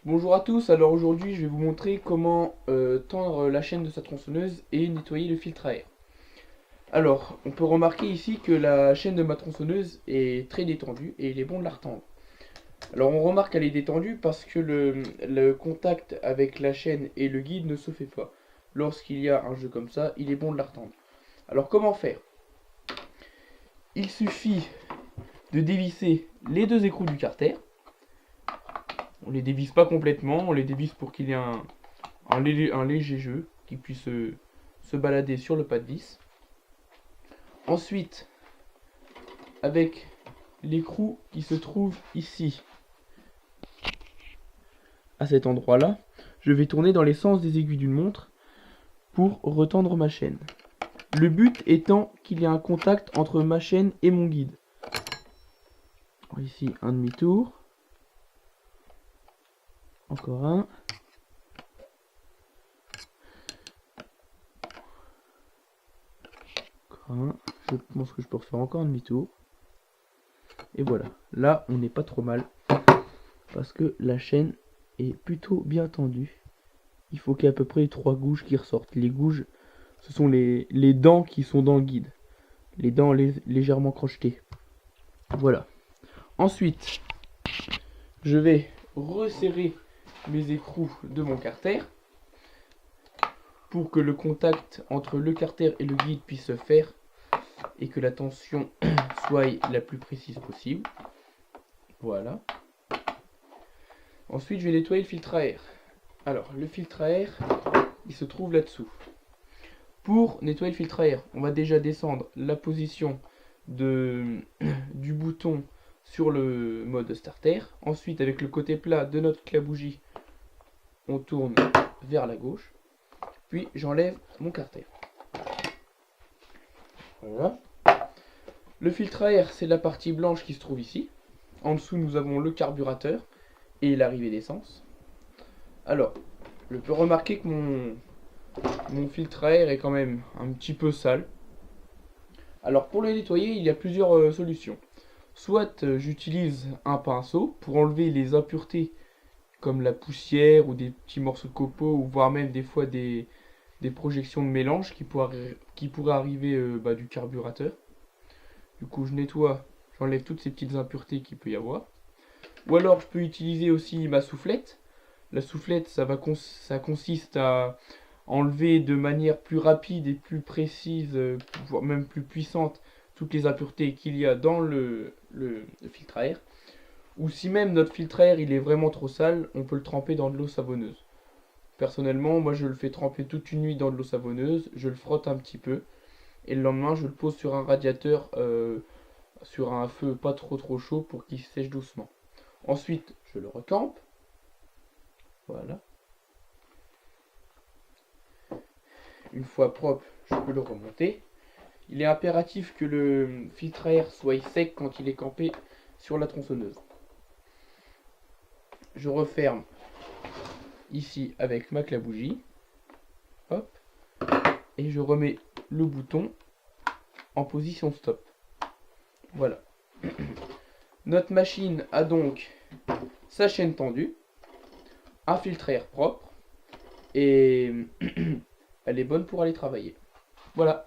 Bonjour à tous, alors aujourd'hui je vais vous montrer comment tendre la chaîne de sa tronçonneuse et nettoyer le filtre à air. Alors, on peut remarquer ici que la chaîne de ma tronçonneuse est très détendue et il est bon de la retendre. Alors on remarque qu'elle est détendue parce que le contact avec la chaîne et le guide ne se fait pas. Lorsqu'il y a un jeu comme ça, il est bon de la retendre. Alors comment faire? Il suffit de dévisser les deux écrous du carter. On les dévisse pas complètement, on les dévisse pour qu'il y ait un léger jeu qui puisse se balader sur le pas de vis. Ensuite, avec l'écrou qui se trouve ici, à cet endroit là, je vais tourner dans les sens des aiguilles d'une montre pour retendre ma chaîne. Le but étant qu'il y ait un contact entre ma chaîne et mon guide. Alors ici un demi-tour, encore un. Je pense que je peux refaire encore un demi-tour. Et voilà, là on n'est pas trop mal parce que la chaîne est plutôt bien tendue. Il faut qu'il y ait à peu près 3 gouges qui ressortent. Les gouges, ce sont les dents qui sont dans le guide. Les dents légèrement crochetées. Voilà. Ensuite, je vais resserrer mes écrous de mon carter pour que le contact entre le carter et le guide puisse se faire et que la tension soit la plus précise possible. Voilà. Ensuite, je vais nettoyer le filtre à air. Alors, le filtre à air, il se trouve là-dessous. Pour nettoyer le filtre à air, on va déjà descendre la position du bouton sur le mode starter. Ensuite, avec le côté plat de notre clabougie, on tourne vers la gauche. Puis, j'enlève mon carter. Voilà. Le filtre à air, c'est la partie blanche qui se trouve ici. En dessous, nous avons le carburateur et l'arrivée d'essence. Alors, je peux remarquer que mon filtre à air est quand même un petit peu sale. Alors pour le nettoyer, il y a plusieurs solutions. Soit j'utilise un pinceau pour enlever les impuretés comme la poussière ou des petits morceaux de copeaux ou voire même des fois des projections de mélange qui pourraient arriver du carburateur. Du coup je nettoie, j'enlève toutes ces petites impuretés qu'il peut y avoir. Ou alors je peux utiliser aussi ma soufflette. La soufflette, ça consiste à enlever de manière plus rapide et plus précise, voire même plus puissante, toutes les impuretés qu'il y a dans le filtre à air. Ou si même notre filtre à air il est vraiment trop sale, on peut le tremper dans de l'eau savonneuse. Personnellement, moi je le fais tremper toute une nuit dans de l'eau savonneuse, je le frotte un petit peu, et le lendemain je le pose sur un radiateur, sur un feu pas trop chaud pour qu'il sèche doucement. Ensuite, je le recampe. Voilà. Une fois propre, je peux le remonter. Il est impératif que le filtre à air soit sec quand il est campé sur la tronçonneuse. Je referme ici avec ma clabougie. Hop. Et je remets le bouton en position stop. Voilà. Notre machine a donc sa chaîne tendue, un filtre à air propre et elle est bonne pour aller travailler. Voilà.